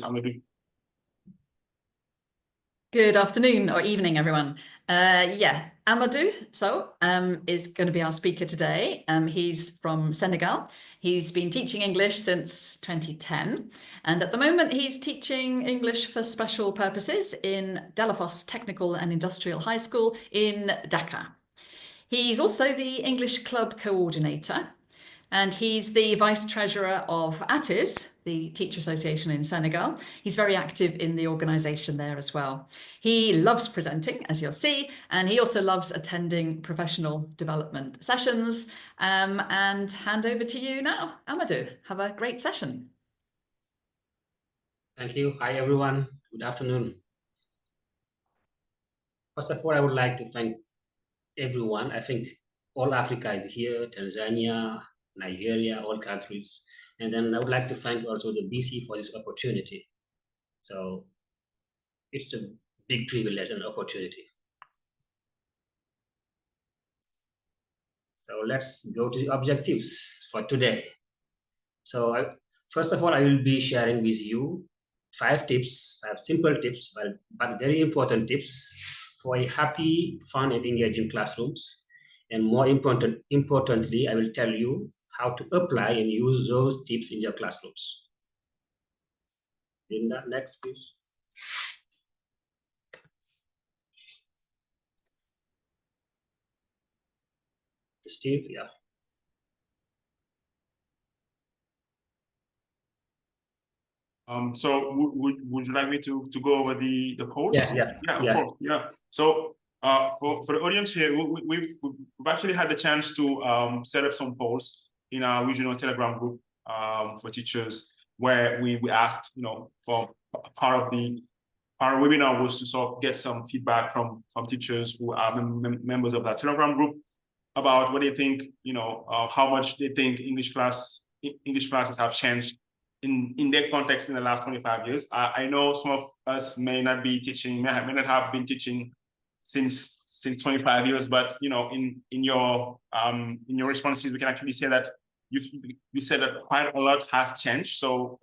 Amadou. Good afternoon or evening, everyone. Amadou Sow is going to be our speaker today. He's from Senegal. He's been teaching English since 2010. And at the moment, he's teaching English for special purposes in Delafos Technical and Industrial High School in Dakar. He's also the English Club coordinator. And he's the vice treasurer of ATIS, the Teacher Association in Senegal. He's very active in the organization there as well. He loves presenting, as you'll see, and he also loves attending professional development sessions. And hand over to you now, Amadou. Have a great session. Thank you. Hi, everyone. Good afternoon. First of all, I would like to thank everyone. I think all Africa is here, Tanzania, Nigeria, all countries. And then I would like to thank also the BC for this opportunity. So it's a big privilege and opportunity. So let's go to the objectives for today. So first of all, I will be sharing with you 5 tips, 5 simple tips, but very important tips for a happy, fun, and engaging classrooms. And more importantly, I will tell you how to apply and use those tips in your classrooms. In that next, please. Steve, yeah. So would you like me to go over the polls? Yeah, of course. Yeah. So for the audience here, we've actually had the chance to set up some polls in our regional Telegram group for teachers, where we asked, for part of the webinar was to sort of get some feedback from teachers who are members of that Telegram group about what they think, how much they think English classes have changed in their context in the last 25 years. I know some of us may not have been teaching since 25 years, but in your responses, we can actually say that you said that quite a lot has changed. So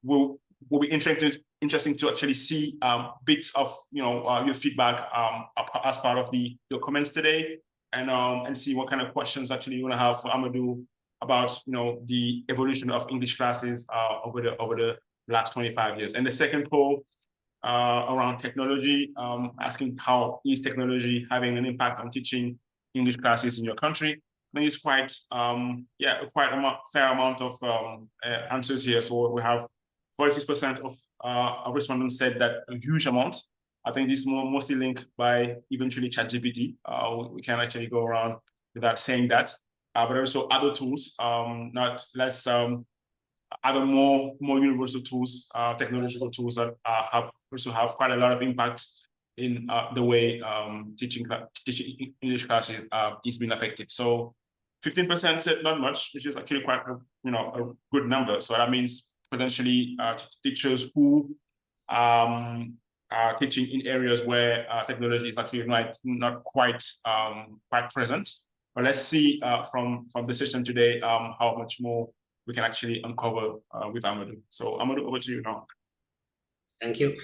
will be interesting to actually see bits of your feedback as part of your comments today, and see what kind of questions actually you want to have for Amadou about the evolution of English classes over the last 25 years. And the second poll around technology, asking how is technology having an impact on teaching English classes in your country. I think it's quite a fair amount of answers here. So we have 46% of respondents said that a huge amount. I think this is mostly linked by eventually ChatGPT. We can actually go around without saying that. But also other tools, not less, other more universal tools, technological tools that also have quite a lot of impact in the way teaching English classes is being affected. So 15% said not much, which is actually quite a good number. So that means potentially teachers who are teaching in areas where technology is actually not quite present. But let's see from the session today how much more we can actually uncover with Amadou. So Amadou, over to you now. Thank you.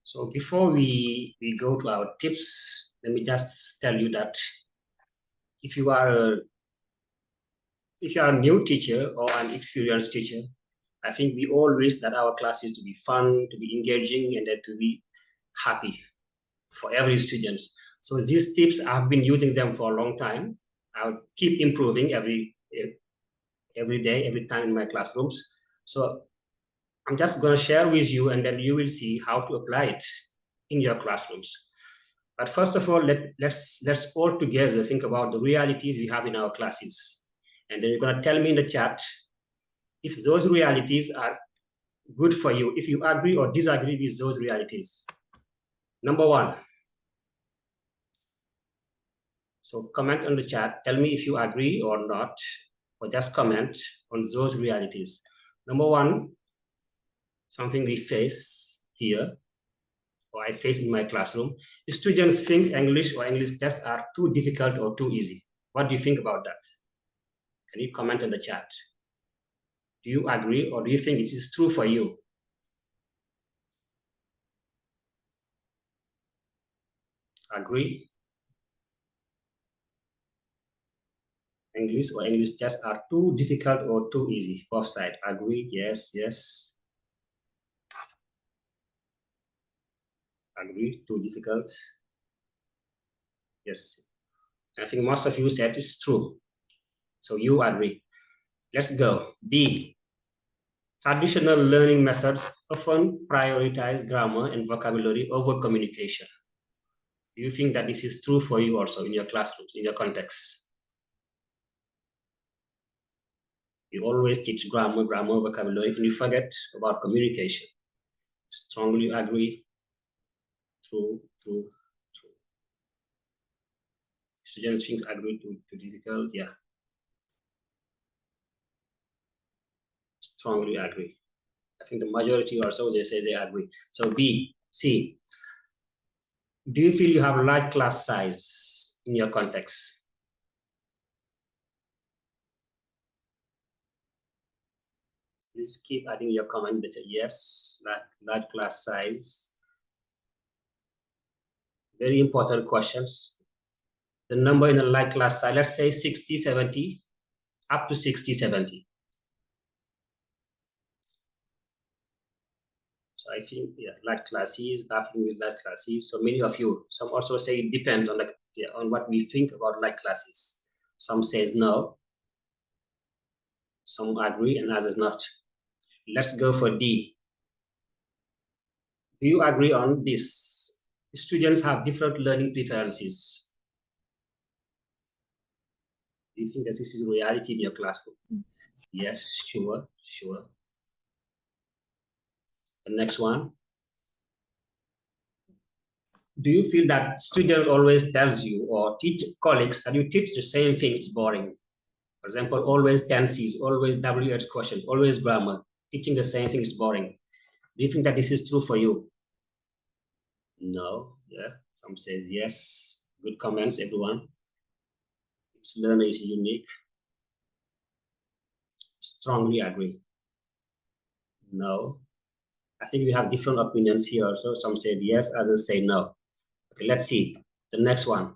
So before we go to our tips, let me just tell you that if you are a new teacher or an experienced teacher, I think we all wish that our classes to be fun, to be engaging, and then to be happy for every student. So these tips, I've been using them for a long time. I'll keep improving every day, every time in my classrooms. So I'm just going to share with you, and then you will see how to apply it in your classrooms. But first of all, let's all together think about the realities we have in our classes. And then you're going to tell me in the chat if those realities are good for you, if you agree or disagree with those realities. Number 1. So comment on the chat, tell me if you agree or not, or just comment on those realities. Number 1, something we face here, or I face in my classroom, students think English or English tests are too difficult or too easy. What do you think about that? Can you comment on the chat? Do you agree, or do you think it is true for you? Agree? English or English tests are too difficult or too easy? Both sides. Agree? Yes, yes. Agree? Too difficult? Yes. I think most of you said it's true. So you agree. Let's go. B. Traditional learning methods often prioritize grammar and vocabulary over communication. Do you think that this is true for you also in your classrooms, in your context? You always teach grammar, vocabulary, and you forget about communication. Strongly agree. True. Students think agree too difficult. Yeah. Strongly agree. I think the majority or so, they say they agree. So B. C. Do you feel you have large class size in your context? Please keep adding your comment better. Yes, large class size. Very important questions. The number in a large class size, let's say 60, 70, up to 60, 70. So I think, yeah, large classes, laughing with large classes. So many of you, some also say it depends on on what we think about large classes. Some says no, some agree and others not. Let's go for D. Do you agree on this? Students have different learning preferences. Do you think that this is reality in your classroom? Yes, sure. The next one. Do you feel that students always tells you or teach colleagues that you teach the same thing, it's boring? For example, always tenses, always WH questions, always grammar. Teaching the same thing is boring. Do you think that this is true for you? No, yeah. Some says yes. Good comments, everyone. Each learner is unique. Strongly agree. No. I think we have different opinions here also. Some said yes, others say no. Okay, let's see. The next one.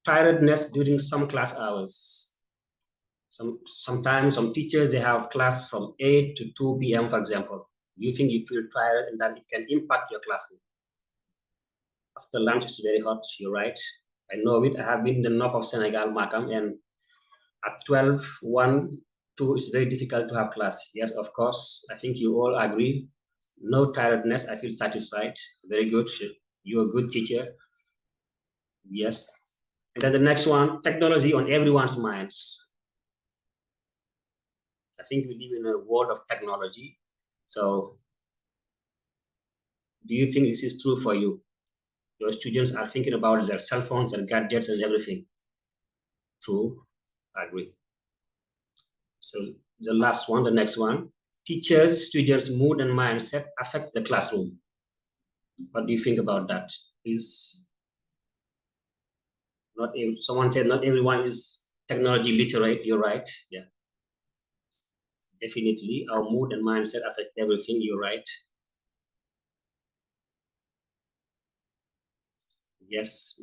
Tiredness during some class hours. Sometimes some teachers, they have class from 8 to 2 p.m., for example. You think you feel tired and then it can impact your classroom. After lunch, it's very hot, you're right. I know it. I have been in the north of Senegal, Matam, and at 12, 1, 2, it's very difficult to have class. Yes, of course. I think you all agree. No tiredness. I feel satisfied. Very good. You're a good teacher. Yes. And then the next one, technology on everyone's minds. I think we live in a world of technology. So do you think this is true for you? Your students are thinking about their cell phones and gadgets and everything. True. I agree. So the last one, the next one, teachers, students' mood and mindset affect the classroom. What do you think about that? Someone said not everyone is technology literate. You're right. Yeah. Definitely, our mood and mindset affect everything. You're right. Yes.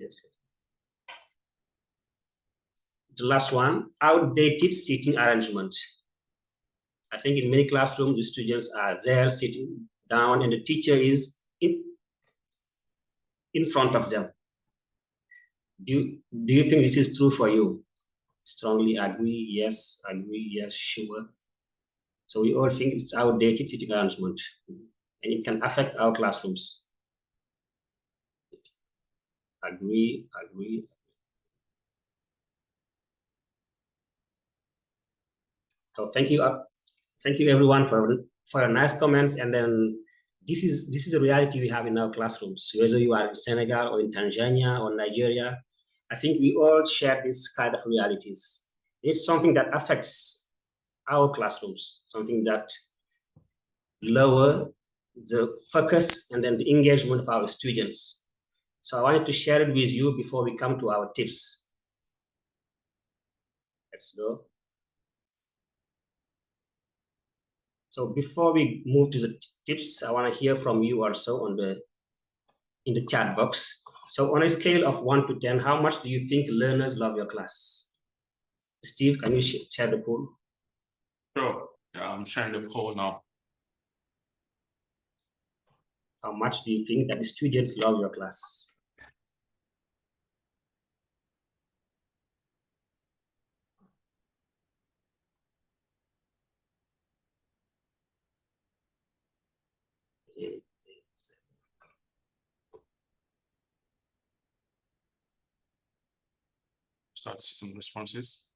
The last one, outdated seating arrangement. I think in many classrooms, the students are there sitting down and the teacher is in front of them. Do you think this is true for you? Strongly agree, yes, sure. So we all think it's outdated seating arrangement and it can affect our classrooms. Agree. So thank you everyone for your nice comments. And then this is the reality we have in our classrooms, whether you are in Senegal or in Tanzania or Nigeria. I think we all share this kind of realities. It's something that affects our classrooms, something that lower the focus and then the engagement of our students. So I wanted to share it with you before we come to our tips. Let's go. So before we move to the tips, I want to hear from you also in the chat box. So on a scale of 1 to 10, how much do you think learners love your class? Steve, can you share the poll? Sure. Yeah, I'm sharing the poll now. How much do you think that the students love your class? Start to see some responses.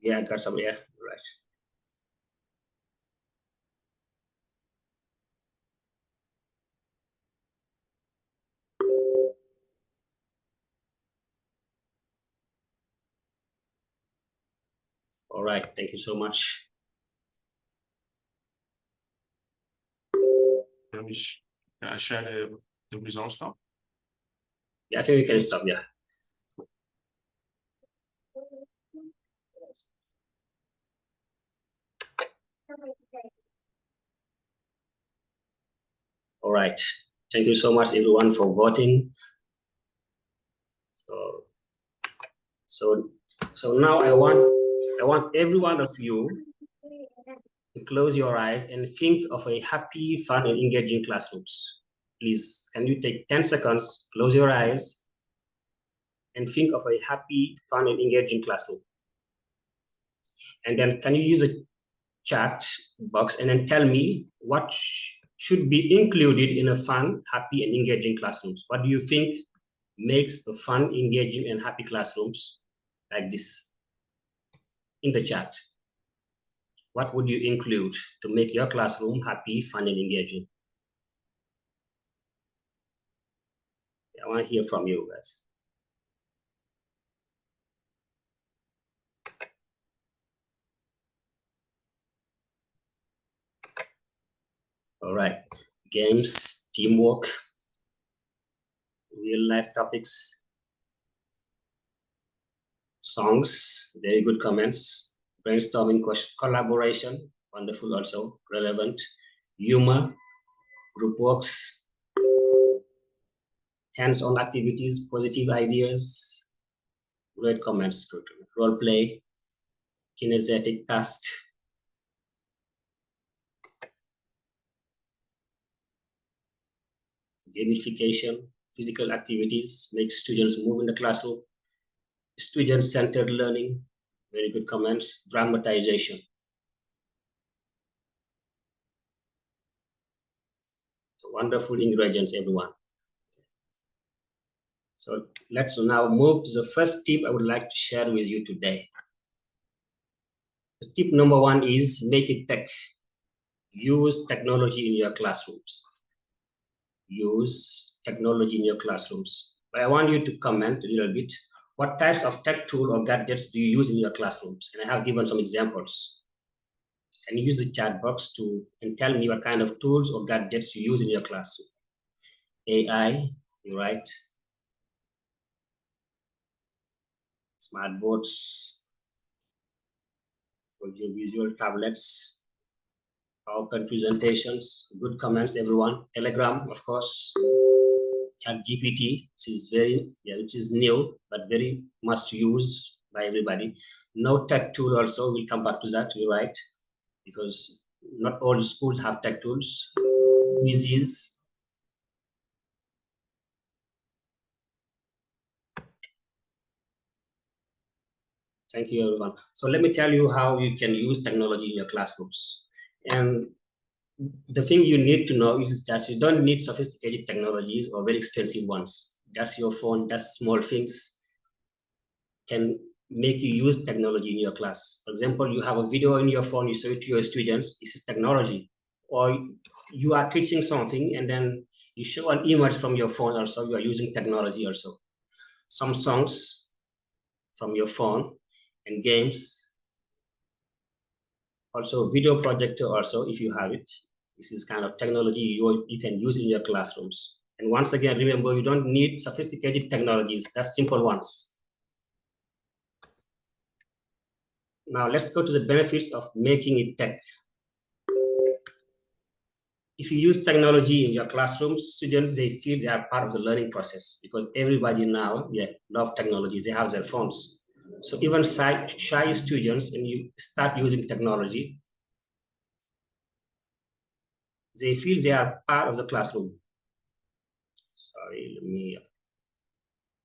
Yeah, I got some, yeah, right. All right, thank you so much. Can I share the results now? Yeah, I think we can stop, yeah. All right, thank you so much everyone for voting. So now I want every one of you to close your eyes and think of a happy, fun, and engaging classrooms. Please, can you take 10 seconds, close your eyes, and think of a happy, fun, and engaging classroom. And then can you use a chat box and then tell me what should be included in a fun, happy, and engaging classrooms? What do you think makes a fun, engaging, and happy classrooms like this? In the chat, what would you include to make your classroom happy, fun, and engaging? I want to hear from you guys. All right, games, teamwork, real life topics, songs, very good comments, brainstorming, collaboration, wonderful also, relevant, humor, group works, hands-on activities, positive ideas, great comments, role play, kinesthetic task, gamification, physical activities, make students move in the classroom, student-centered learning, very good comments, dramatization. So wonderful ingredients, everyone. So let's now move to the first tip I would like to share with you today. The tip number 1 is make it tech. Use technology in your classrooms. Use technology in your classrooms. But I want you to comment a little bit. What types of tech tool or gadgets do you use in your classrooms? And I have given some examples. Can you use the chat box and tell me what kind of tools or gadgets you use in your classroom? AI, you're right. Smart boards, audiovisual tablets, PowerPoint presentations, good comments, everyone. Telegram, of course. ChatGPT, which is new, but very must use by everybody. No tech tool also, we'll come back to that, you're right, because not all schools have tech tools. Quizzes. Thank you, everyone. So let me tell you how you can use technology in your classrooms. And the thing you need to know is that you don't need sophisticated technologies or very expensive ones. Just your phone, just small things can make you use technology in your class. For example, you have a video in your phone, you show it to your students, this is technology. Or you are teaching something and then you show an image from your phone also, you are using technology also. Some songs from your phone and games. Also video projector also, if you have it. This is kind of technology you can use in your classrooms. And once again, remember, you don't need sophisticated technologies, that's simple ones. Now let's go to the benefits of making it tech. if you use technology in your classroom, students, they feel they are part of the learning process because everybody now, love technology. They have their phones. So even shy students, when you start using technology, they feel they are part of the classroom. Sorry, let me.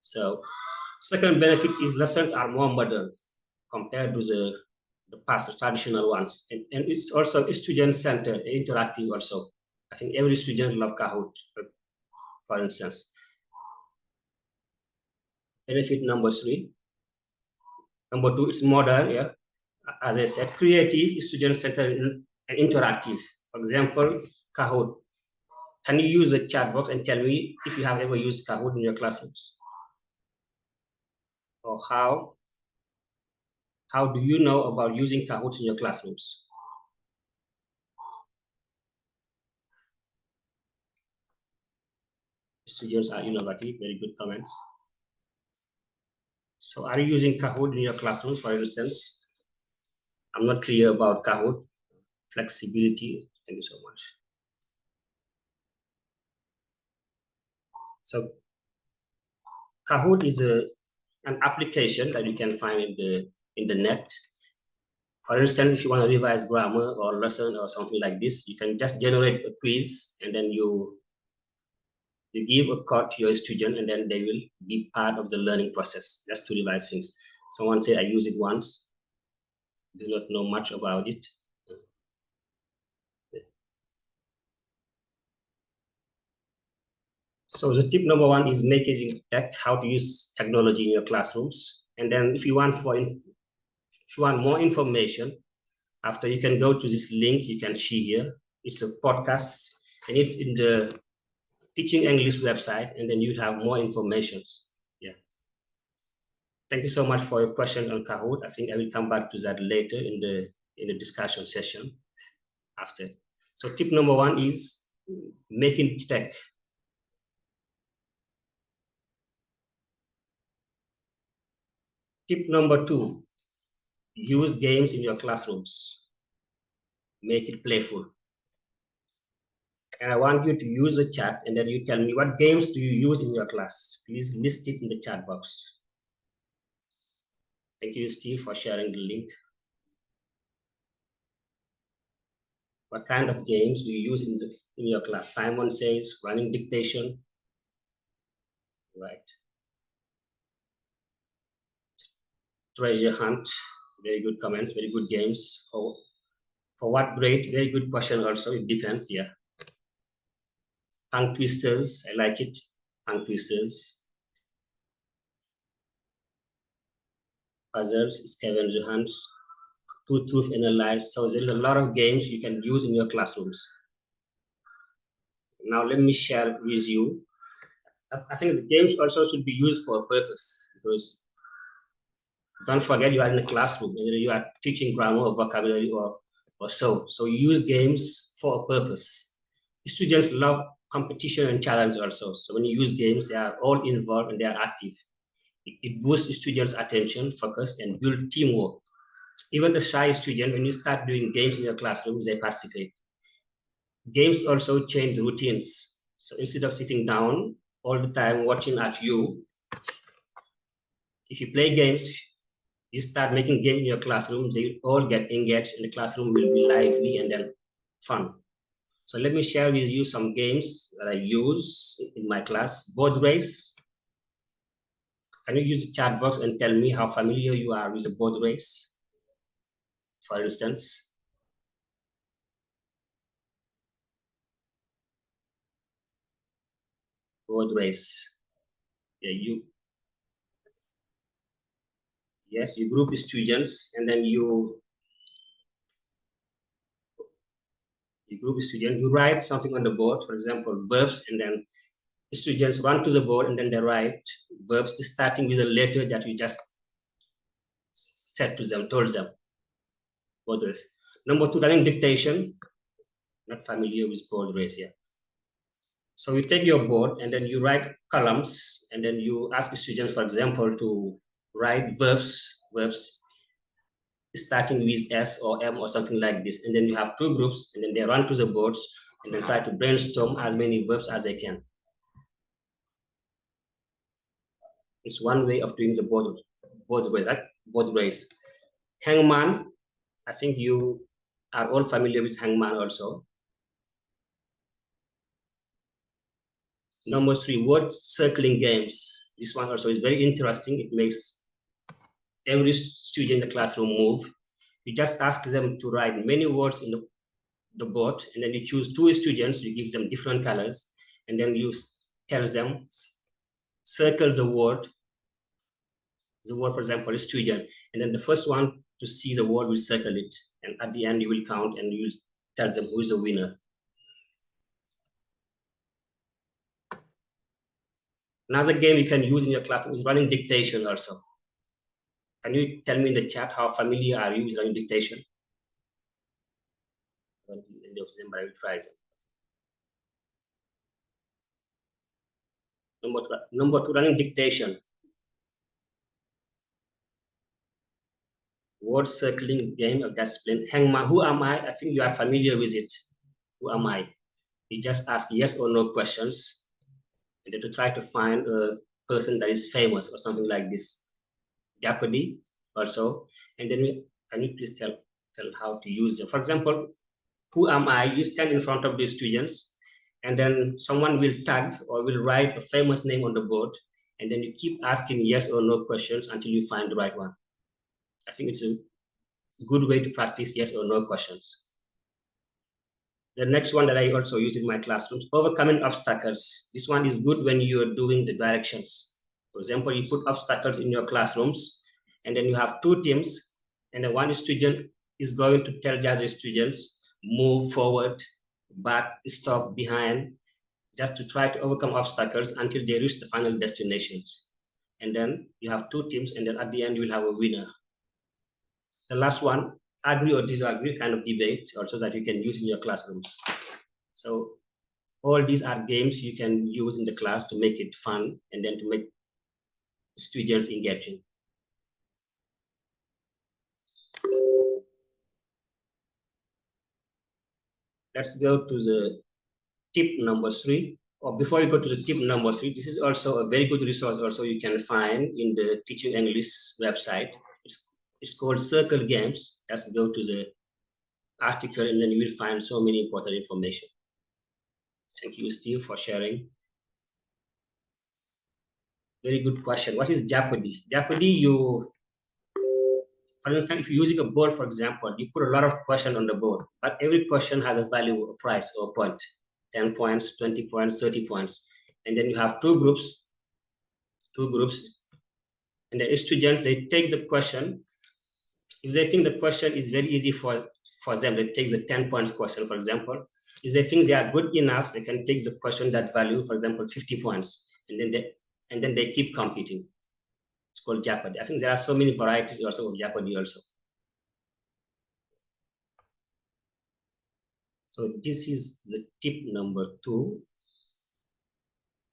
So second benefit is lessons are more modern compared to the past traditional ones. And it's also student-centered, interactive also. I think every student love Kahoot, for instance. Benefit number 3. Number 2, it's modern, As I said, creative, student-centered, and interactive. For example, Kahoot. Can you use the chat box and tell me if you have ever used Kahoot in your classrooms? Or how do you know about using Kahoot in your classrooms? Students are innovative, very good comments. So are you using Kahoot in your classrooms, for instance? I'm not clear about Kahoot. Flexibility, thank you so much. So Kahoot is an application that you can find in the net. For instance, if you want to revise grammar or lesson or something like this, you can just generate a quiz and then you give a code to your student and then they will be part of the learning process just to revise things. Someone said, I used it once, do not know much about it. So the tip number 1 is making tech, how to use technology in your classrooms. And then if you want more information, after you can go to this link you can see here. It's a podcast and it's in the Teaching English website, and then you have more information. Thank you so much for your question on Kahoot. I think I will come back to that later in the discussion session after. So tip number 1 is making tech. Tip number 2, use games in your classrooms. Make it playful. And I want you to use the chat and then you tell me what games do you use in your class. Please list it in the chat box. Thank you, Steve, for sharing the link. What kind of games do you use in your class? Simon says running dictation. Right. Treasure hunt. Very good comments, very good games. For what grade? Very good question also. It depends, Tongue twisters, I like it. Tongue twisters. Puzzles, scavenger hunts, truth analyze. So there is a lot of games you can use in your classrooms. Now let me share with you. I think the games also should be used for a purpose, because don't forget you are in a classroom and you are teaching grammar or vocabulary or so. So you use games for a purpose. Students love competition and challenge also. So when you use games, they are all involved and they are active. It boosts students' attention, focus, and build teamwork. Even the shy student, when you start doing games in your classroom, they participate. Games also change routines. So instead of sitting down all the time watching at you, if you play games, you start making games in your classroom, they all get engaged and the classroom will be lively and then fun. So let me share with you some games that I use in my class. Board race. Can you use the chat box and tell me how familiar you are with the board race? For instance. Board race. Yes, you group students and then you group students, you write something on the board, for example, verbs, and then students run to the board and then they write verbs starting with a letter that you just said to them, told them. Board race. Number 2, running dictation. Not familiar with board race here. So you take your board and then you write columns and then you ask the students, for example, to write verbs starting with S or M or something like this. And then you have 2 groups and then they run to the boards and then try to brainstorm as many verbs as I can. It's one way of doing the both ways, right? Both ways. Hangman, I think you are all familiar with hangman also. Number 3, word circling games. This one also is very interesting. It makes every student in the classroom move. You just ask them to write many words in the board, and then you choose 2 students, you give them different colors, and then you tell them, circle the word, for example, is student, and then the first one to see the word will circle it, and at the end you will count and you will tell them who is the winner. Another game you can use in your classroom is running dictation also. Can you tell me in the chat how familiar are you with running dictation? I will try it. Number 2, running dictation. Word circling game of discipline. Hangman, who am I? I think you are familiar with it. Who am I? You just ask yes or no questions, and then to try to find a person that is famous or something like this. Jeopardy also, and then can you please tell how to use them? For example, who am I? You stand in front of the students, and then someone will tag or will write a famous name on the board, and then you keep asking yes or no questions until you find the right one. I think it's a good way to practice yes or no questions. The next one that I also use in my classrooms, overcoming obstacles. This one is good when you're doing the directions. For example, you put obstacles in your classrooms, and then you have 2 teams, and then one student is going to tell the other students, move forward, back, stop, behind, just to try to overcome obstacles until they reach the final destinations. And then you have 2 teams, and then at the end you will have a winner. The last one, agree or disagree kind of debate also that you can use in your classrooms. So all these are games you can use in the class to make it fun and then to make students engaging. Let's go to the tip number 3. Or before you go to the tip number 3, this is also a very good resource also you can find in the Teaching English website. It's called Circle Games. Just go to the article and then you will find so many important information. Thank you, Steve, for sharing. Very good question. What is Jeopardy? Jeopardy, for instance, if you're using a board, for example, you put a lot of questions on the board, but every question has a value, a price or a point, 10 points, 20 points, 30 points. And then you have two groups, and the students, they take the question. If they think the question is very easy for them, they take the 10 points question, for example. If they think they are good enough, they can take the question that value, for example, 50 points, and then they keep competing. It's called Jeopardy. I think there are so many varieties also of Jeopardy also. So this is the tip number 2.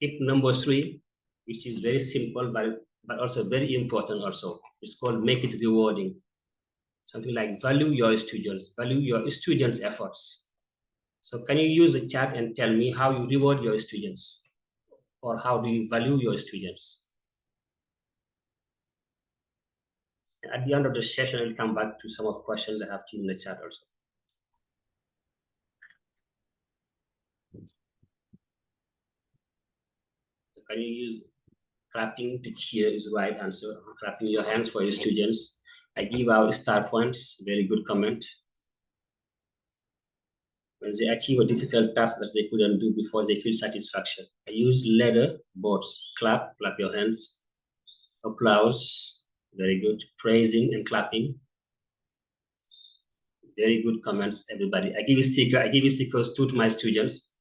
Tip number 3, which is very simple, but also very important also. It's called make it rewarding. Something like value your students' efforts. So can you use the chat and tell me how you reward your students? Or how do you value your students? And at the end of the session, I'll come back to some of the questions I have in the chat also. So can you use clapping to cheer is the right answer. Clapping your hands for your students. I give out star points, very good comment. When they achieve a difficult task that they couldn't do before, they feel satisfaction. I use letter boards. Clap your hands. Applause, very good. Praising and clapping. Very good comments, everybody. I give stickers to my students.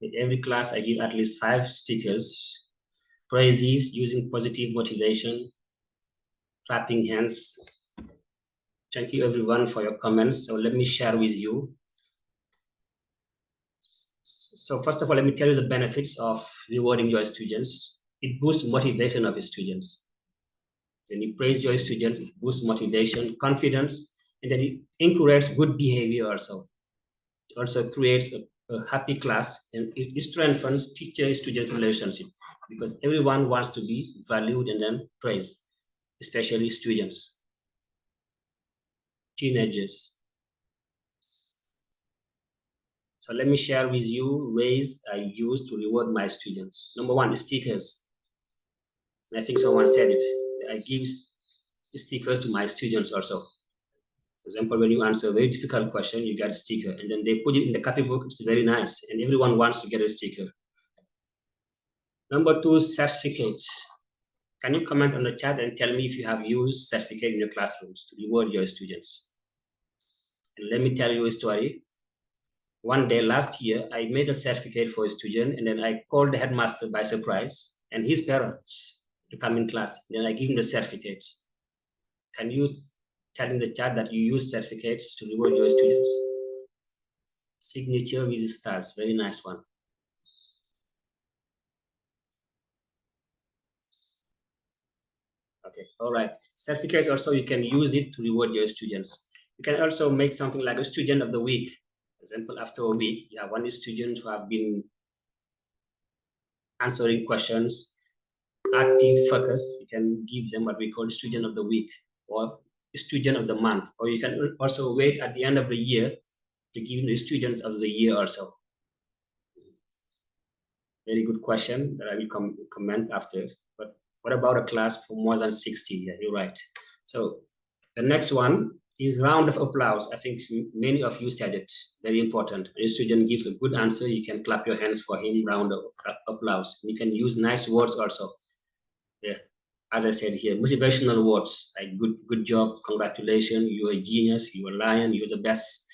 In every class, I give at least 5 stickers. Praises, using positive motivation. Clapping hands. Thank you everyone for your comments. So let me share with you. So first of all, let me tell you the benefits of rewarding your students. It boosts motivation of your students. When you praise your students, it boosts motivation, confidence, and then it encourages good behavior also. also creates a happy class, and it strengthens teacher-student relationship because everyone wants to be valued and then praised, especially students, teenagers. So let me share with you ways I use to reward my students. Number one, stickers. And I think someone said it. I give stickers to my students also. For example, when you answer a very difficult question, you get a sticker, and then they put it in the copybook. It's very nice, and everyone wants to get a sticker. Number two, certificates. Can you comment on the chat and tell me if you have used certificate in your classrooms to reward your students? And let me tell you a story. One day last year, I made a certificate for a student, and then I called the headmaster by surprise and his parents to come in class. Then I give him the certificates. Can you tell in the chat that you use certificates to reward your students? Signature with stars, very nice one. Okay, all right. Certificates also, you can use it to reward your students. You can also make something like a student of the week. For example, after a week, you have one student who have been answering questions, active, focus. You can give them what we call student of the week or student of the month. Or you can also wait at the end of the year to give the students of the year also. Very good question that I will comment after. But what about a class for more than 60? Yeah, you're right. So the next one is round of applause. I think many of you said it, very important. When a student gives a good answer, you can clap your hands for him, round of applause. You can use nice words also. Yeah, as I said here, motivational words like good job, congratulations, you're a genius, you're a lion, you're the best.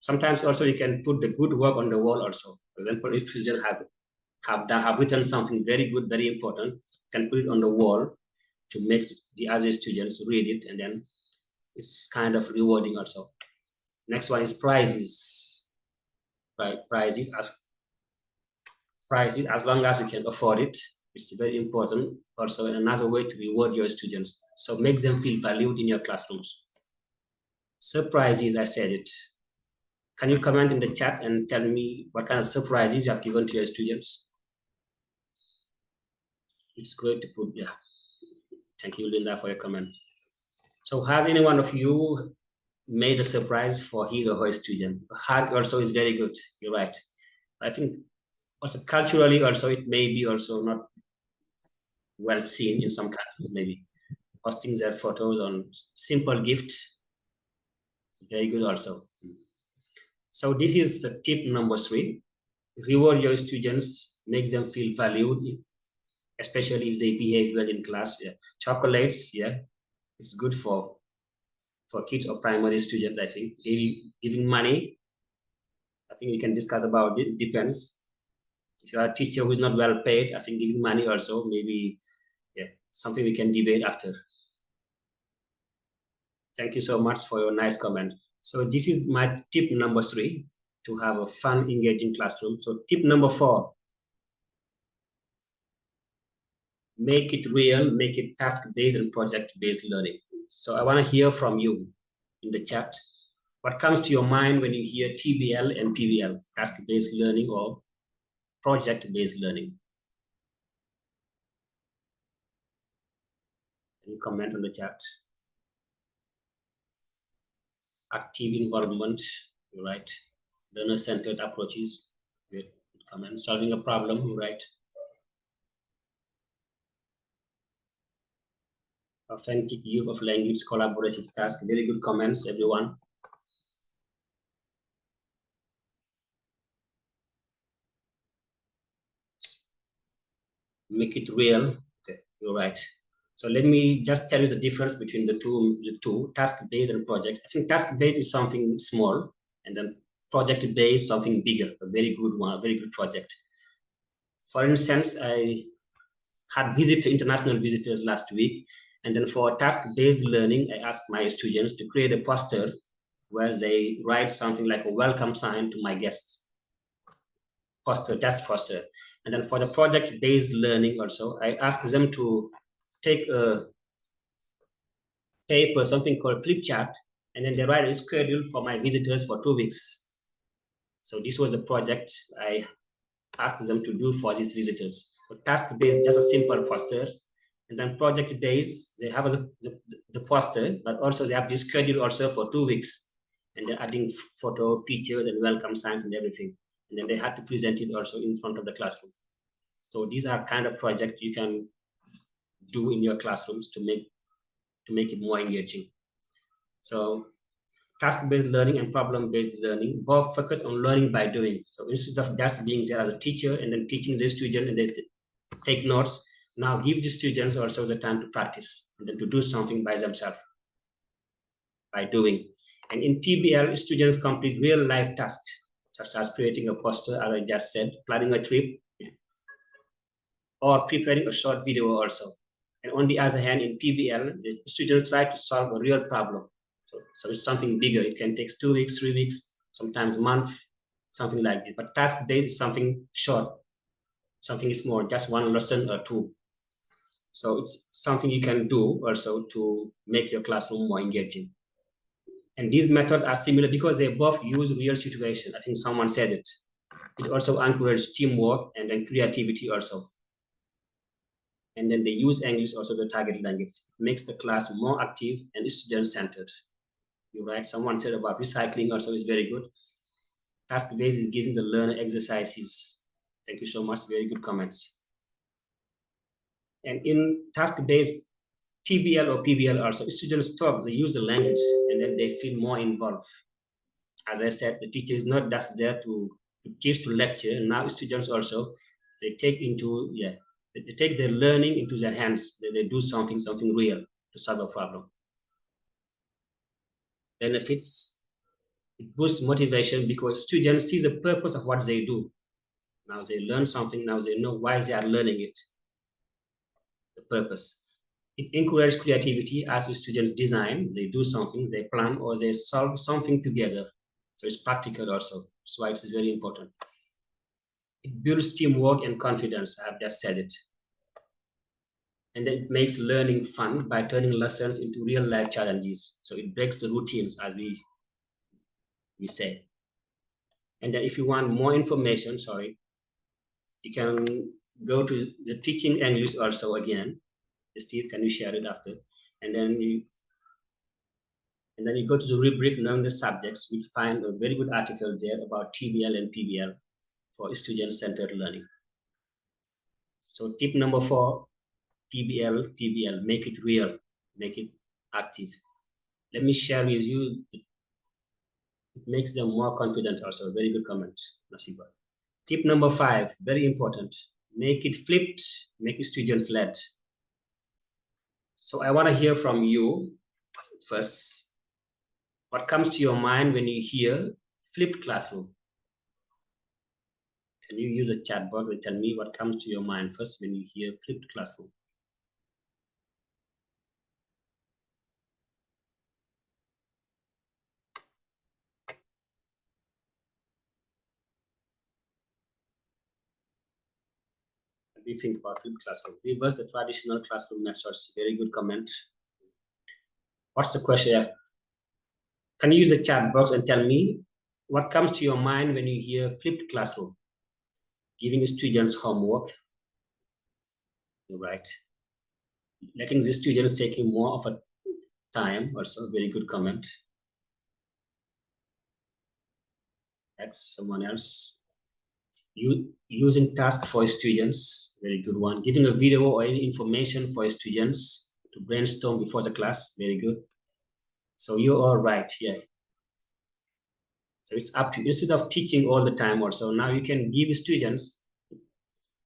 Sometimes also you can put the good work on the wall also. For example, if students have written something very good, very important, can put it on the wall to make the other students read it, and then it's kind of rewarding also. Next one is prizes. Right, prizes as long as you can afford it. It's very important. Also another way to reward your students. So make them feel valued in your classrooms. Surprises, I said it. Can you comment in the chat and tell me what kind of surprises you have given to your students? It's great to put, yeah. Thank you, Linda, for your comment. So has any one of you made a surprise for his or her student? A hug also is very good, you're right. I think also culturally also it may be also not well seen in some countries, maybe. Posting their photos on simple gifts, very good also. So this is the tip number 3. Reward your students, make them feel valued, especially if they behave well in class. Yeah. Chocolates, yeah, it's good for kids or primary students, I think. Giving money, I think we can discuss about it, depends. If you are a teacher who is not well paid, I think giving money also maybe, yeah, something we can debate after. Thank you so much for your nice comment. So this is my tip number 3, to have a fun, engaging classroom. So tip number 4, make it real, make it task-based and project-based learning. So I want to hear from you in the chat. What comes to your mind when you hear TBL and PBL, task-based learning or project-based learning? Can you comment on the chat? Active involvement, you're right. Learner-centered approaches, good comment. Solving a problem, you're right. Authentic use of language, collaborative task, very good comments, everyone. Make it real, okay, you're right. So let me just tell you the difference between the two, task-based and project. I think task-based is something small, and then project-based something bigger, a very good one, a very good project. For instance, I had international visitors last week, and then for task-based learning, I asked my students to create a poster where they write something like a welcome sign to my guests. Test poster. And then for the project-based learning also, I asked them to take a paper, something called flip chart, and then they write a schedule for my visitors for 2 weeks. So this was the project I asked them to do for these visitors. So task-based, just a simple poster. And then project days, they have the poster, but also they have this schedule also for 2 weeks. And they're adding photo, pictures, and welcome signs and everything. And then they had to present it also in front of the classroom. So these are kind of projects you can do in your classrooms to make it more engaging. So task-based learning and problem-based learning both focus on learning by doing. So instead of just being there as a teacher and then teaching the student and they take notes, now give the students also the time to practice and then to do something by themselves, by doing. And in TBL, students complete real-life tasks, such as creating a poster, as I just said, planning a trip, or preparing a short video also. And on the other hand, in PBL, the students try to solve a real problem. So it's something bigger. It can take 2 weeks, 3 weeks, sometimes a month, something like this. But task-based is something short, something small, just one lesson or two. So it's something you can do also to make your classroom more engaging. And these methods are similar because they both use real situation. I think someone said it. It also encourages teamwork and then creativity also. And then they use English also the target language. It makes the class more active and student-centered. You're right. Someone said about recycling also is very good. Task-based is giving the learner exercises. Thank you so much. Very good comments. And in task-based TBL or PBL also, students talk, they use the language, and then they feel more involved. As I said, the teacher is not just there to teach, to lecture. Now students also, they take their learning into their hands. They do something real to solve a problem. Benefits, it boosts motivation because students see the purpose of what they do. Now they learn something, now they know why they are learning it, the purpose. It encourages creativity as the students design, they do something, they plan, or they solve something together. So it's practical also. That's why it is very important. It builds teamwork and confidence. I've just said it. And then it makes learning fun by turning lessons into real life challenges. So it breaks the routines, as we say. And then if you want more information, you can go to the teaching English also again. Steve, can you share it after? And then you go to the rubric knowing the subjects. We find a very good article there about TBL and PBL for student-centered learning. So tip number 4, PBL, TBL, make it real, make it active. Let me share with you, it makes them more confident also. Very good comment, Nasiba. Tip number 5, very important, make it flipped, make it students-led. So I want to hear from you first. What comes to your mind when you hear flipped classroom? Can you use a chat box and tell me what comes to your mind first when you hear flipped classroom? What do you think about flipped classroom? Reverse the traditional classroom methods. Very good comment. What's the question? Can you use the chat box and tell me what comes to your mind when you hear flipped classroom? Giving students homework. You're right. Letting the students taking more of a time, also very good comment. Next, someone else. Using task for students, very good one. Giving a video or any information for students to brainstorm before the class, very good. So you're all right, yeah. So it's up to you. Instead of teaching all the time also, now you can give students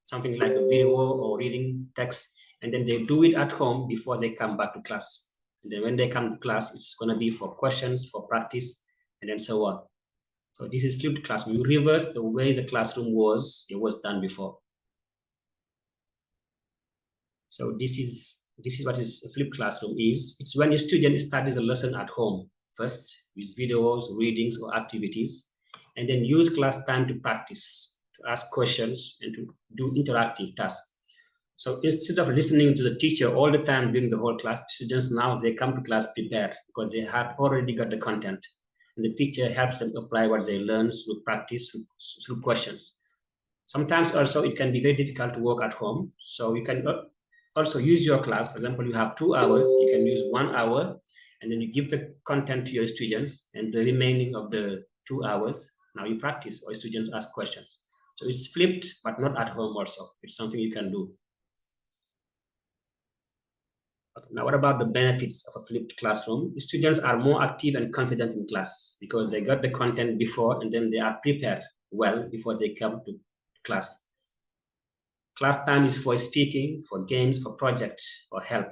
something like a video or reading text, and then they do it at home before they come back to class. And then when they come to class, it's going to be for questions, for practice, and then so on. So this is flipped classroom. You reverse the way the classroom was, it was done before. So this is what is a flipped classroom is. It's when a student studies a lesson at home first with videos, readings, or activities, and then use class time to practice, to ask questions, and to do interactive tasks. So instead of listening to the teacher all the time during the whole class, students now, they come to class prepared because they had already got the content. and the teacher helps them apply what they learn through practice, through questions. Sometimes also it can be very difficult to work at home. So you can also use your class. For example, you have 2 hours, you can use 1 hour, and then you give the content to your students, and the remaining of the 2 hours, now you practice or students ask questions. So it's flipped, but not at home also. It's something you can do. Okay, now what about the benefits of a flipped classroom? Students are more active and confident in class because they got the content before, and then they are prepared well before they come to class. Class time is for speaking, for games, for projects, for help.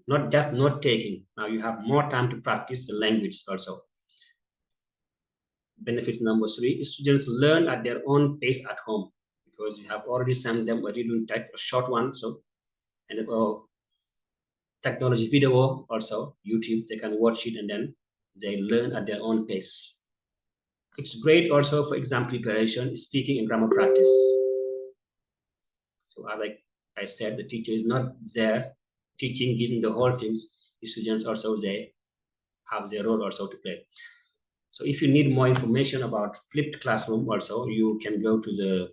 Not just note taking. Now you have more time to practice the language also. Benefit number 3, students learn at their own pace at home because you have already sent them a reading text, a short one, so, and technology video also, YouTube, they can watch it and then they learn at their own pace. It's great also for exam preparation, speaking and grammar practice. So as I said, the teacher is not there teaching, giving the whole things. The students also, they have their role also to play. So if you need more information about flipped classroom also, you can go to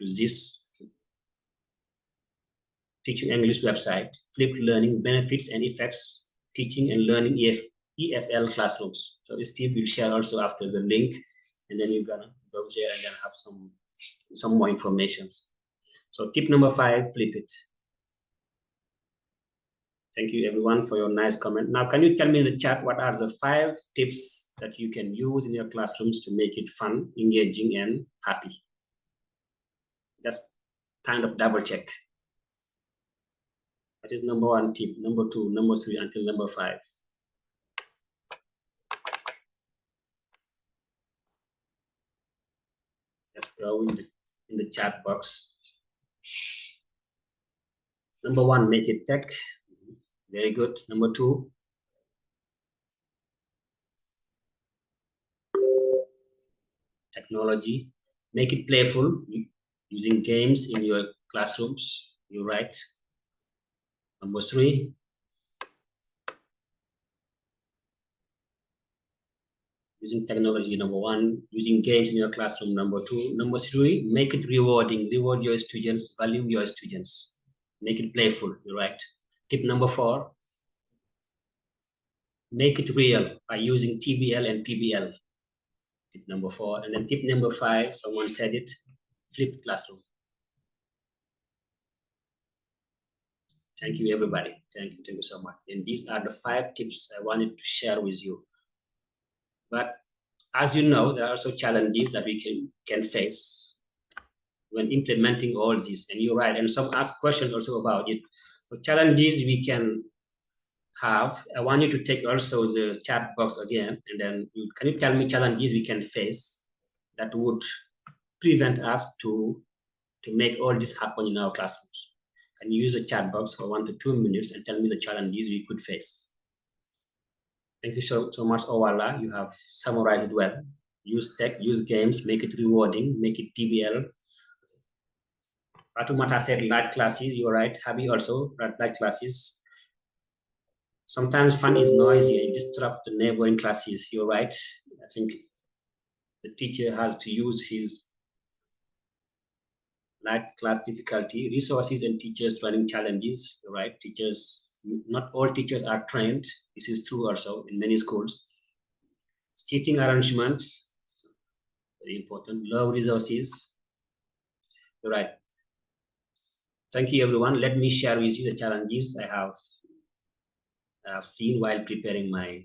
this Teaching English website, Flipped Learning Benefits and Effects, Teaching and Learning EFL Classrooms. So Steve will share also after the link, and then you're gonna go there and then have some more information. So tip number 5, flip it. Thank you everyone for your nice comment. Now, can you tell me in the chat what are the 5 tips that you can use in your classrooms to make it fun, engaging, and happy? Just kind of double check. That is number 1 tip, number 2, number 3, until number 5. Let's go in the chat box. Number 1, make it tech. Very good. Number 2, technology. Make it playful, using games in your classrooms. You're right. Number 3, using technology. Number 1, using games in your classroom. Number 2, number 3, make it rewarding. Reward your students, value your students. Make it playful. You're right. Tip number 4, make it real by using TBL and PBL. Tip number 4. And then tip number 5, someone said it, flip classroom. Thank you, everybody. Thank you so much. And these are the 5 tips I wanted to share with you. But as you know, there are also challenges that we can face when implementing all this. And you're right. And some ask questions also about it. So challenges we can have. I want you to take also the chat box again, and then can you tell me challenges we can face that would prevent us to make all this happen in our classrooms? Can you use the chat box for 1 to 2 minutes and tell me the challenges we could face? Thank you so much, Owala. You have summarized it well. Use tech, use games, make it rewarding, make it PBL. Fatumata said light classes. You're right. Habi also, light classes. Sometimes fun is noisy and disrupt the neighboring classes. You're right. I think the teacher has to use his light class difficulty, resources, and teachers training challenges. You're right. Teachers, not all teachers are trained. This is true also in many schools. Seating arrangements, very important. Low resources. You're right. Thank you, everyone. Let me share with you the challenges I have seen while preparing my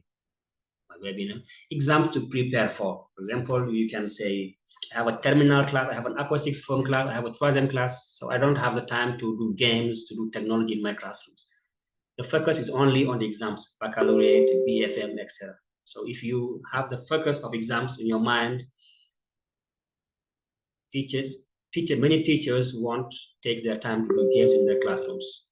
webinar. Exams to prepare for. For example, you can say, I have a terminal class, I have an Aqua 6 form class, I have a Troisième class, so I don't have the time to do games, to do technology in my classrooms. The focus is only on the exams, baccalaureate, BFM, etc. So if you have the focus of exams in your mind, many teachers won't take their time to do games in their classrooms.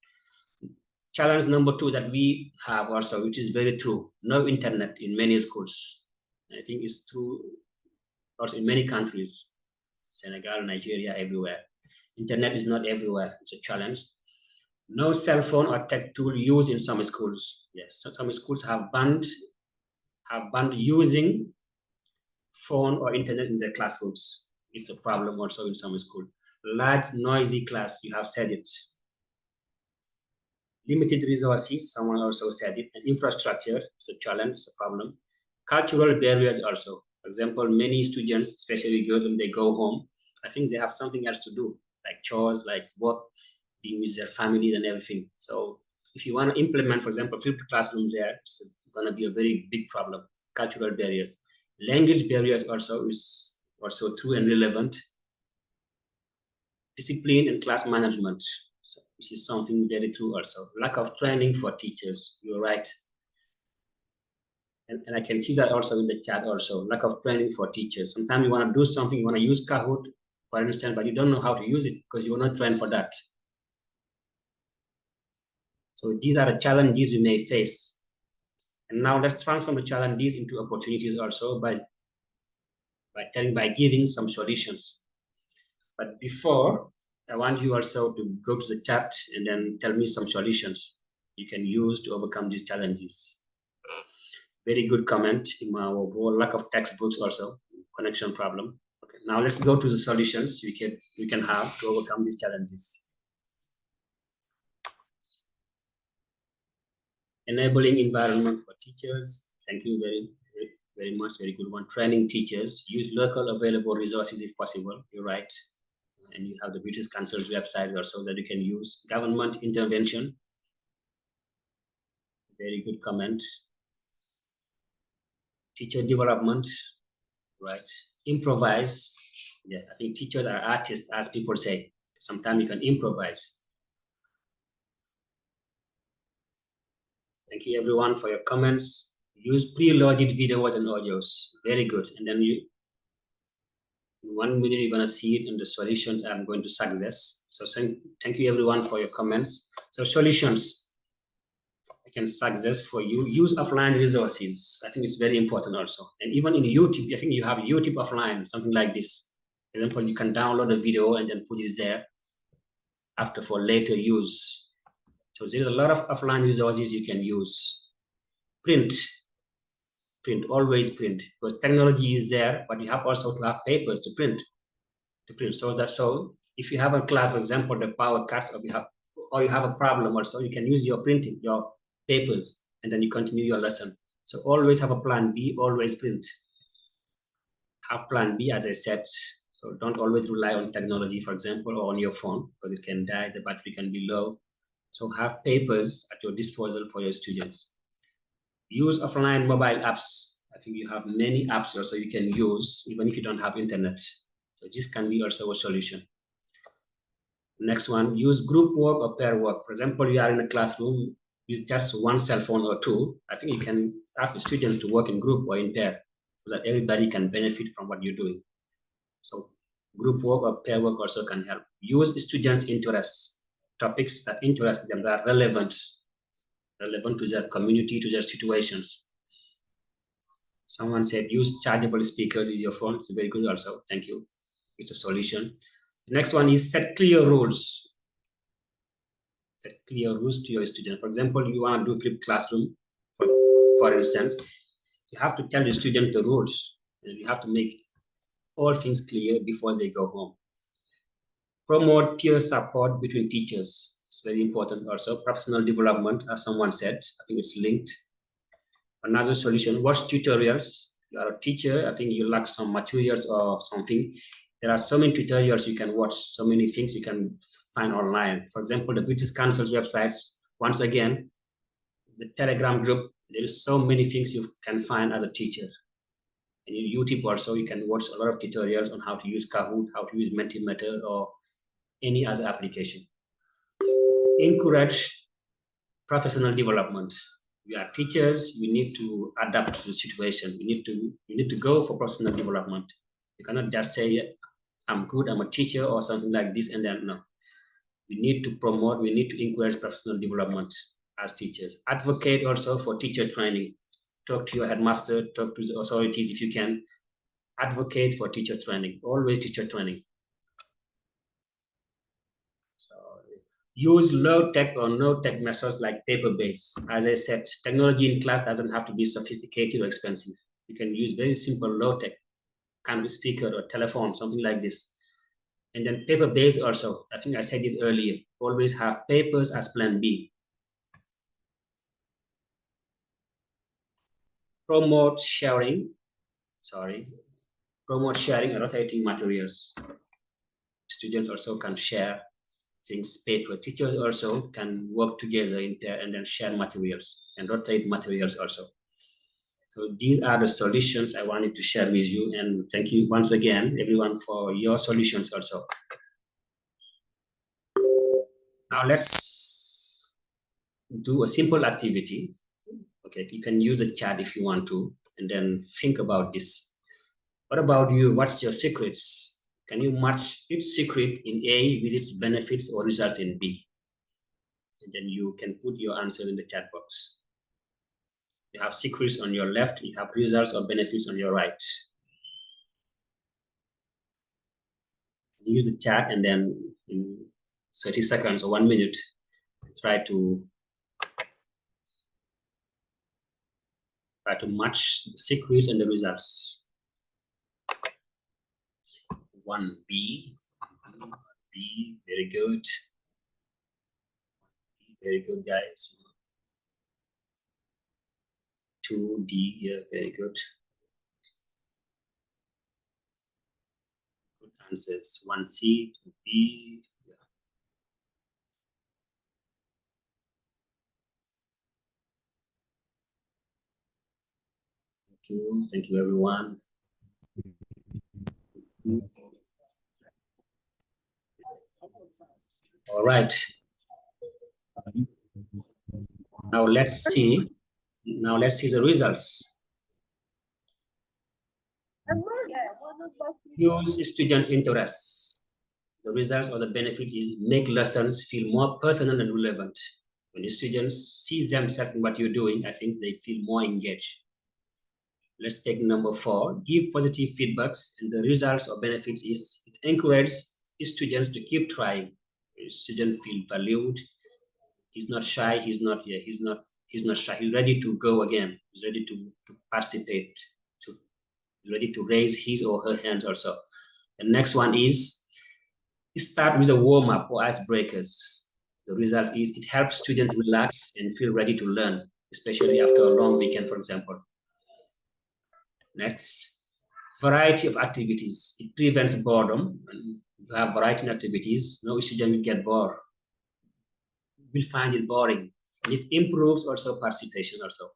Challenge number 2 that we have also, which is very true, no internet in many schools. I think it's true also in many countries, Senegal, Nigeria, everywhere. Internet is not everywhere, it's a challenge. No cell phone or tech tool used in some schools. Yes, so some schools have banned using phone or internet in their classrooms. It's a problem also in some school. Large, noisy class, you have said it. Limited resources, someone also said it. And infrastructure is a challenge, it's a problem. Cultural barriers also. For example, many students, especially girls, when they go home, I think they have something else to do, like chores, like work, being with their families and everything. So if you want to implement, for example, flipped classrooms there, it's going to be a very big problem. Cultural barriers. Language barriers also is also true and relevant. Discipline and class management, so, which is something very true also. Lack of training for teachers, you're right. And I can see that also in the chat also, lack of training for teachers. Sometimes you want to do something, you want to use Kahoot, for instance, but you don't know how to use it because you're not trained for that. So these are the challenges we may face. And now let's transform the challenges into opportunities also by giving some solutions. But before, I want you also to go to the chat and then tell me some solutions you can use to overcome these challenges. Very good comment in our lack of textbooks also, connection problem. Okay, now let's go to the solutions we can have to overcome these challenges. Enabling environment for teachers. Thank you very much, very good one. Training teachers, use local available resources if possible, you're right. And you have the British Council's website also that you can use. Government intervention, very good comment. Teacher development, right? Improvise, yeah, I think teachers are artists, as people say. Sometimes you can improvise. Thank you everyone for your comments. Use preloaded videos and audios, very good. And then in 1 minute, you're gonna see it in the solutions I'm going to suggest. So thank you everyone for your comments. So solutions I can suggest for you, use offline resources. I think it's very important also. And even in YouTube, I think you have YouTube offline, something like this. For example, you can download a video and then put it there after for later use. So there's a lot of offline resources you can use. Print, always print, because technology is there, but you have also to have papers to print. So if you have a class, for example, the power cuts, or you have a problem also, you can use your printing, your papers, and then you continue your lesson. So always have a plan B, always print. Have plan B, as I said. So don't always rely on technology, for example, or on your phone, because it can die, the battery can be low. So have papers at your disposal for your students. Use offline mobile apps. I think you have many apps also you can use, even if you don't have internet. So this can be also a solution. Next one, use group work or pair work. For example, you are in a classroom with just one cell phone or two. I think you can ask the students to work in group or in pair so that everybody can benefit from what you're doing. So group work or pair work also can help. Use students' interests, topics that interest them, that are relevant to their community, to their situations. Someone said use chargeable speakers with your phone. It's very good also. Thank you. It's a solution. The next one is set clear rules. Set clear rules to your students. For example, you want to do flipped classroom, for instance, you have to tell the student the rules, and you have to make all things clear before they go home. Promote peer support between teachers. It's very important also. Professional development, as someone said, I think it's linked. Another solution, watch tutorials. You are a teacher, I think you lack some materials or something. There are so many tutorials you can watch, so many things you can find online. For example, the British Council's websites, once again, the Telegram group, there is so many things you can find as a teacher. And in YouTube also, you can watch a lot of tutorials on how to use Kahoot, how to use Mentimeter or any other application. Encourage professional development. We are teachers, we need to adapt to the situation. We need to go for professional development. You cannot just say, I'm good, I'm a teacher or something like this, and then no. We need to promote, we need to encourage professional development as teachers. Advocate also for teacher training. Talk to your headmaster, talk to the authorities if you can. Advocate for teacher training, always teacher training. So use low-tech or no-tech methods like paper-based. As I said, technology in class doesn't have to be sophisticated or expensive. You can use very simple low-tech. kind of speaker or telephone, something like this. And then paper-based also, I think I said it earlier, always have papers as plan B. Promote sharing and rotating materials. Students also can share things, papers. Teachers also can work together in pair and then share materials and rotate materials also. So these are the solutions I wanted to share with you. And thank you once again, everyone, for your solutions also. Now let's do a simple activity. Okay, you can use the chat if you want to, and then think about this. What about you? What's your secrets? Can you match each secret in A with its benefits or results in B? And then you can put your answer in the chat box. You have secrets on your left, you have results or benefits on your right. Use the chat, and then in 30 seconds or 1 minute, try to match the secrets and the results. 1B, very good. Very good, guys. 2D, yeah, very good. Good answers. 1C, 2B. Yeah. Thank you, everyone. All right. Now let's see the results. Use students' interests. The results or the benefit is make lessons feel more personal and relevant. When the students see themselves in what you're doing, I think they feel more engaged. Let's take number 4. Give positive feedbacks, and the results or benefits is it encourages students to keep trying. The student feel valued. He's not shy. He's not shy. He's ready to go again. He's ready to participate. He's ready to raise his or her hands also. The next one is start with a warm-up or icebreakers. The result is it helps students relax and feel ready to learn, especially after a long weekend, for example. Next, variety of activities. It prevents boredom. When you have variety in activities, no student will get bored. Will find it boring. And it improves also participation also.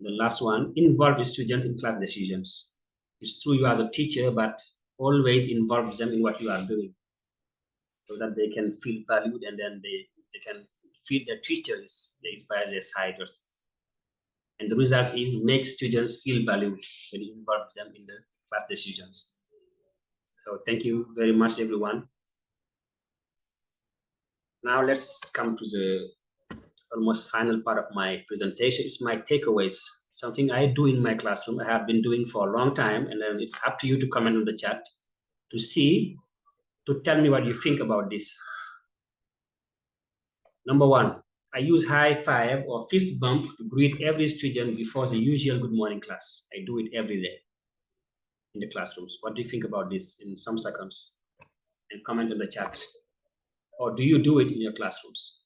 The last one, involve students in class decisions. It's true you as a teacher, but always involve them in what you are doing so that they can feel valued, and then they can feel the teacher is by their side. And the result is make students feel valued when you involve them in the class decisions. So thank you very much, everyone. Now let's come to the almost final part of my presentation. It's my takeaways, something I do in my classroom. I have been doing for a long time, and then it's up to you to comment on the chat to tell me what you think about this. Number 1, I use high five or fist bump to greet every student before the usual good morning class. I do it every day in the classrooms. What do you think about this in some seconds? And comment on the chat. Or do you do it in your classrooms?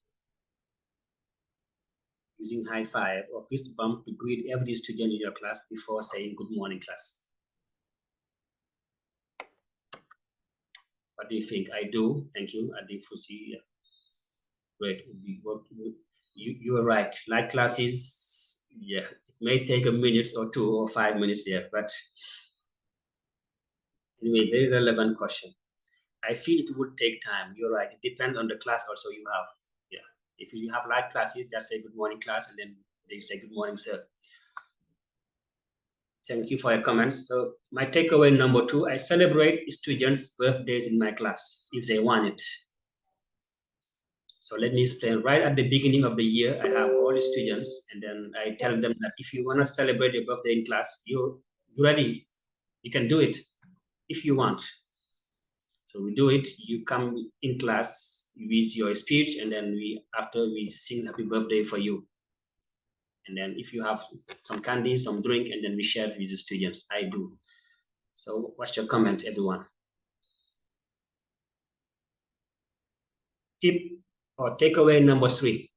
Using high five or fist bump to greet every student in your class before saying good morning class. What do you think? I do. Thank you. Adi Fusi. Great. You are right. Light classes, yeah, it may take a minute or 2 or 5 minutes here, but anyway, very relevant question. I feel it would take time. You're right. It depends on the class also you have. Yeah. If you have light classes, just say good morning class, and then they say good morning, sir. Thank you for your comments. So my takeaway number 2, I celebrate students' birthdays in my class if they want it. So let me explain. Right at the beginning of the year, I have all the students, and then I tell them that if you want to celebrate your birthday in class, you're ready. You can do it if you want. So we do it. You come in class with your speech, and then after we sing happy birthday for you. And then if you have some candy, some drink, and then we share it with the students. I do. So what's your comment, everyone? Tip or takeaway number 3.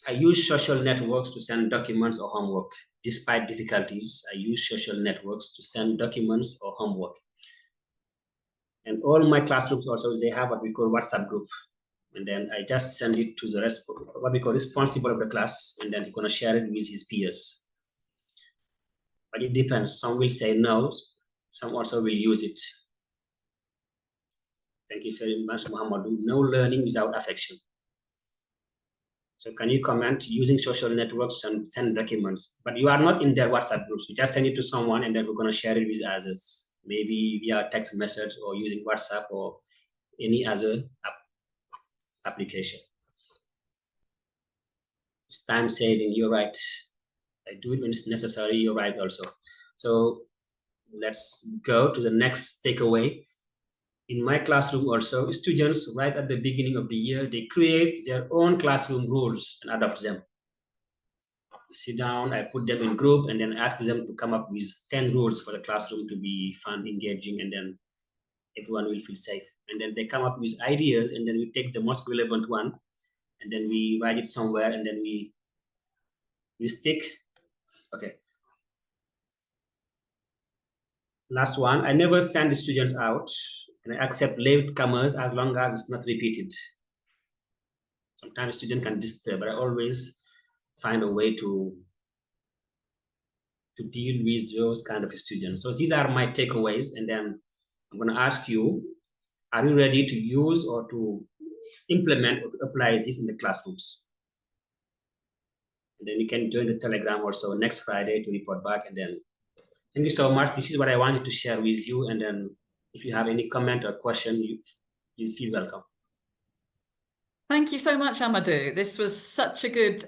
I use social networks to send documents or homework. Despite difficulties, I use social networks to send documents or homework. And all my classrooms also, they have what we call WhatsApp group. And then I just send it to the rest, what we call responsible of the class, and then he's gonna share it with his peers. But it depends. Some will say no, some also will use it. Thank you very much, Muhammadu. No learning without affection. So can you comment using social networks and send documents? But you are not in their WhatsApp groups. You just send it to someone and then we're gonna share it with others. Maybe via text message or using WhatsApp or any other application. It's time saving, you're right. I do it when it's necessary, you're right also. So let's go to the next takeaway. In my classroom also, students right at the beginning of the year, they create their own classroom rules and adopt them. Sit down, I put them in group and then ask them to come up with 10 rules for the classroom to be fun, engaging, and then everyone will feel safe. And then they come up with ideas and then we take the most relevant one and then we write it somewhere and then we stick. Okay. Last one, I never send the students out and I accept latecomers as long as it's not repeated. Sometimes a student can disturb, but I always find a way to deal with those kind of students. So these are my takeaways. And then I'm going to ask you, are you ready to use or to implement or to apply this in the classrooms? And then you can join the Telegram also next Friday to report back. And then thank you so much. This is what I wanted to share with you. And then if you have any comment or question, please feel welcome. Thank you so much, Amadou. This was such a good,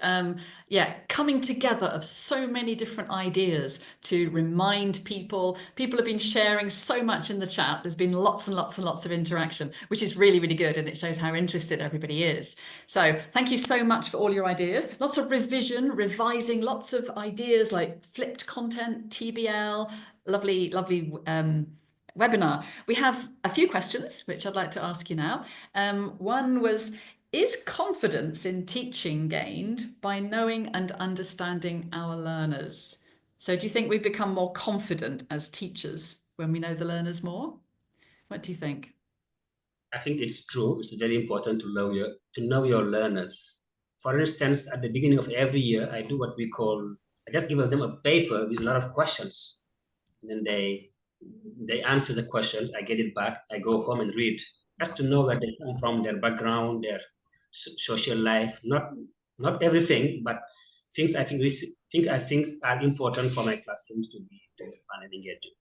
coming together of so many different ideas to remind people. People have been sharing so much in the chat. There's been lots and lots and lots of interaction, which is really, really good. And it shows how interested everybody is. So thank you so much for all your ideas. Lots of revising, lots of ideas like flipped content, TBL, lovely, lovely webinar. We have a few questions, which I'd like to ask you now. One was, is confidence in teaching gained by knowing and understanding our learners? So do you think we become more confident as teachers when we know the learners more? What do you think? I think it's true. It's very important to know your learners. For instance, at the beginning of every year, I do what we call, I just give them a paper with a lot of questions. And then they answer the question, I get it back, I go home and read, just to know where they come from, their background, their social life, not everything, but things I think are important for my classrooms to be fun and engaging.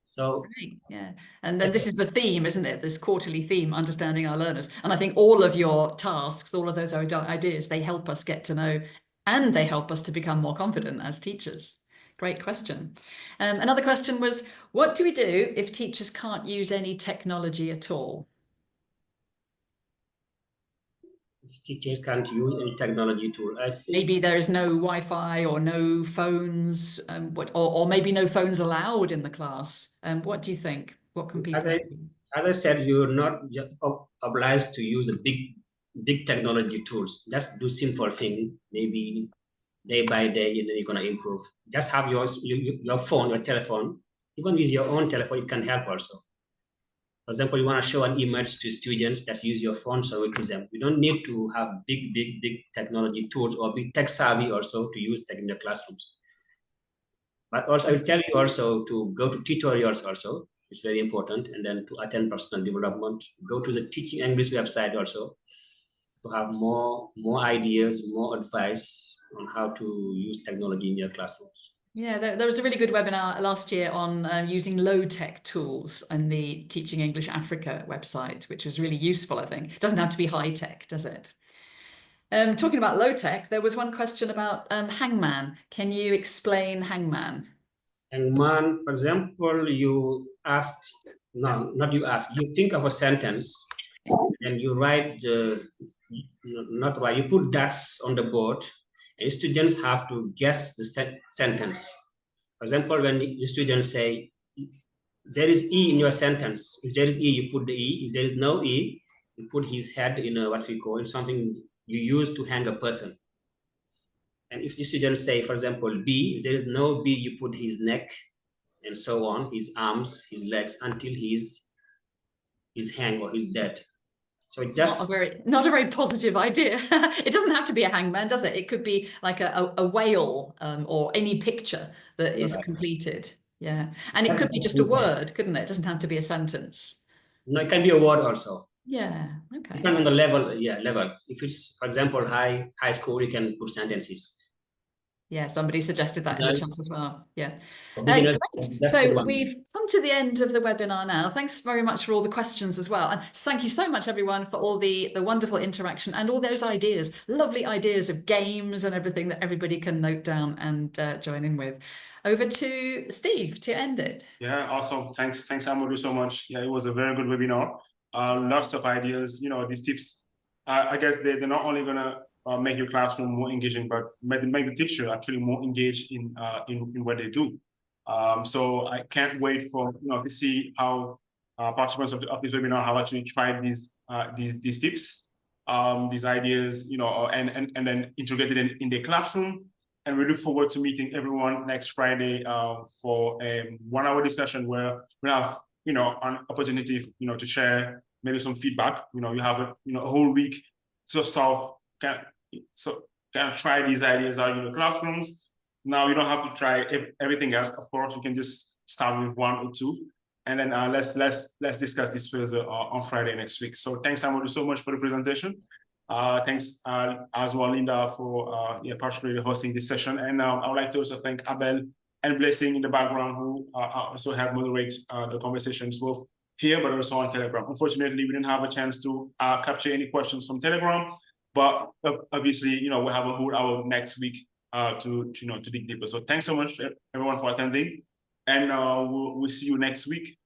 So great. Yeah, and then this is the theme, isn't it? This quarterly theme, understanding our learners. And I think all of your tasks, all of those ideas, they help us get to know, and they help us to become more confident as teachers. Great question. Another question was, what do we do if teachers can't use any technology at all? Teachers can't use any technology tool. I think maybe there is no Wi-Fi or no phones, or maybe no phones allowed in the class. What do you think? What can people do? As I said, you're not obliged to use a big technology tools. Just do simple thing, maybe day by day, and then you're gonna improve. Just have your phone, your telephone. Even with your own telephone, it can help also. For example, you want to show an image to students, just use your phone, show it to them. We don't need to have big technology tools or be tech savvy also to use tech in the classrooms. But also I will tell you also to go to tutorials also. It's very important. And then to attend personal development, go to the Teaching English website also to have more ideas, more advice on how to use technology in your classrooms. Yeah, there was a really good webinar last year on using low-tech tools on the Teaching English Africa website, which was really useful, I think. It doesn't have to be high-tech, does it? Talking about low-tech, there was one question about Hangman. Can you explain Hangman? Hangman, for example, you think of a sentence and you write, you put dots on the board and students have to guess the sentence. For example, when the students say, there is E in your sentence. If there is E, you put the E. If there is no E, you put his head in what we call something you use to hang a person. And if the students say, for example, B, if there is no B, you put his neck and so on, his arms, his legs, until he's hanged or he's dead. So just not a very positive idea. It doesn't have to be a hangman, does it? It could be like a whale or any picture that is completed. Yeah, and it could be just a word, couldn't it? It doesn't have to be a sentence. No, it can be a word also. Yeah, okay. Depending on the level, level. If it's, for example, high school, you can put sentences. Yeah, somebody suggested that in the chat as well. Yeah. Great. So we've come to the end of the webinar now. Thanks very much for all the questions as well. And thank you so much, everyone, for all the wonderful interaction and all those ideas, lovely ideas of games and everything that everybody can note down and join in with. Over to Steve to end it. Yeah, awesome. Thanks, Amadou, so much. Yeah, it was a very good webinar. Lots of ideas. These tips, I guess they're not only going to make your classroom more engaging, but make the teacher actually more engaged in what they do. So I can't wait for to see how participants of this webinar have actually tried these tips, these ideas, and then integrated in their classroom. And we look forward to meeting everyone next Friday for a 1-hour discussion where we have an opportunity to share maybe some feedback. You have a whole week to solve. Can try these ideas out in the classrooms. Now you don't have to try everything else. Of course, you can just start with 1 or 2, and then let's discuss this further on Friday next week. So thanks, Amadou, so much for the presentation. Thanks as well, Linda, for particularly hosting this session. And I would like to also thank Abel and Blessing in the background, who also helped moderate the conversations both here but also on Telegram. Unfortunately, we didn't have a chance to capture any questions from Telegram. But obviously, we'll have a whole hour next week to dig deeper. So thanks so much, everyone, for attending, and we'll see you next week.